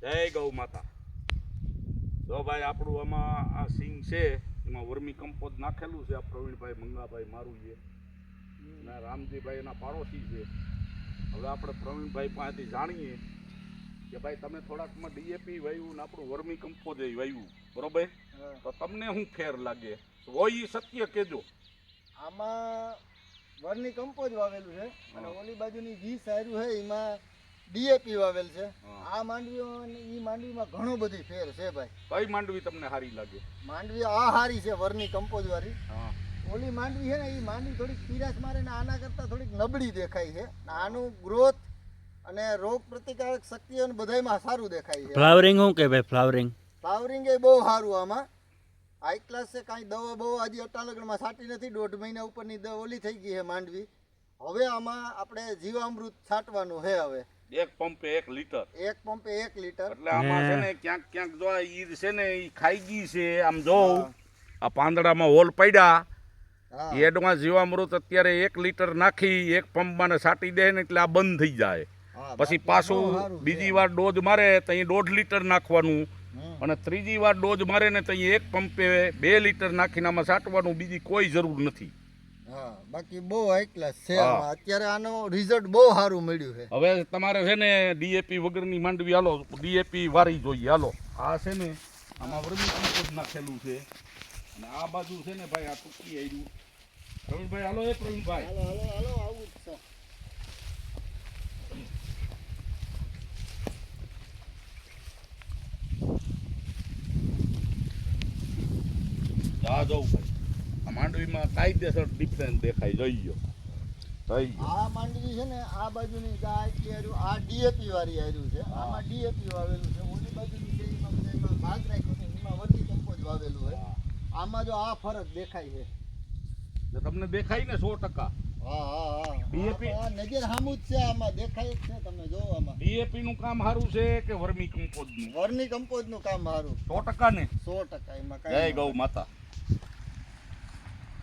જય ગૌ માતા. જો ભાઈ આપણું આમાં આ સિંગ છે એમાં વર્મી કમ્પોઝ નાખેલું છે. આ પ્રવીણભાઈ મંગાભાઈ મારું છે અને રામજીભાઈ એના પાડોશી છે. હવે આપણે પ્રવીણભાઈ પાસેથી જાણીએ કે ભાઈ તમે થોડાકમાં ડીએપી વાવ્યું ને આપણું વર્મી કમ્પોઝ વાવ્યું બરોબર, તો તમને શું ફેર લાગે હોય એ સત્ય કહેજો. આમાં વર્મી કમ્પોઝ વાવેલું છે અને ઓલી બાજુની 20 આયરું છે એમાં ડીએપી વાવેલ છે. આ માંડવીઓ અને ઈ માંડવીમાં ઘણો બધી ફેર છે ભાઈ. કઈ માંડવી તમને સારી લાગે? માંડવી આ સારી છે વર્મી કમ્પોઝ વાળી. ઓલી માંડવી છે ને એ માંડવી થોડીક પીરાશ મારે ને આના કરતાં થોડીક નબળી દેખાય છે. આનું ગ્રોથ અને રોગ પ્રતિકારક શક્તિ અને બધાયમાં સારું દેખાય છે. ફ્લાવરિંગ શું કે ભાઈ? ફ્લાવરિંગ એ બહુ સારું. આમાં હાઈ ક્લાસ છે. કાંઈ દવા બહુ હજી અટાલગણમાં છાંટી નથી. 1.5 મહિના ઉપરની દવા ઓલી થઈ ગઈ છે માંડવી. હવે આમાં આપણે જીવામૃત છાંટવાનું છે. હવે એક પંપે 1 લીટર. એક પંપે 1 લીટર. એટલે આમાં છે ને ક્યાંક ક્યાંક જો ઈ છે ને ઈ ખાઈ ગઈ છે. આમ જો આ પાંદડામાં હોલ પડ્યા એડમાં જીવામૃત અત્યારે 1 લીટર નાખી એક પંપમાં છાંટી દે ને એટલે આ બંધ થઈ જાય. પછી પાછું બીજી વાર ડોઝ મારે તો અહીં 1.5 લીટર નાખવાનું અને ત્રીજી વાર ડોઝ મારે ને તો એક પંપે 2 લીટર નાખીને આમાં છાંટવાનું. બીજી કોઈ જરૂર નથી. હા, બાકી બહુ હાઈ ક્લાસ છે. અત્યારે આનો રિઝલ્ટ બહુ સારું મળ્યું છે. હવે તમારે છે ને ડીએપી વગરની માંડવી હાલો, ડીએપી વાળી જોઈએ હાલો. આ છે ને આમાં વર્મી કમ્પોઝ નાખેલું છે અને આ બાજુ છે ને ભાઈ આ ટૂંકી આવ્યું. પ્રવીણભાઈ હાલો. એ પ્રવીણભાઈ હાલો હાલો હાલો આવું જ છે. આ જવું ભાઈ આ માંડવીમાં કાયદેસર ડિફરન્સ દેખાય. જોઈ ગયો આ માંડવી છે ને આ બાજુની આ ડીએપી વાળી આયરું છે. આમાં ડીએપી વાવેલું છે. ઓલી બાજુની છે એમાં બધામાં ભાગ રાખ્યો છે. એમાં વર્મી કમ્પોઝ વાવેલું છે. આમાં જો આ ફરક દેખાય છે. તમને દેખાય ને 100%. હા હા હા. ડીએપી આ નજર સામું જ છે. આમાં દેખાય જ છે. તમે જો આમાં ડીએપી નું કામ સારું છે કે વર્મી કમ્પોઝ નું? વર્મી કમ્પોઝ નું કામ સારું. 100% ને 100% એમાં જય કાંઈ ગૌ માતા.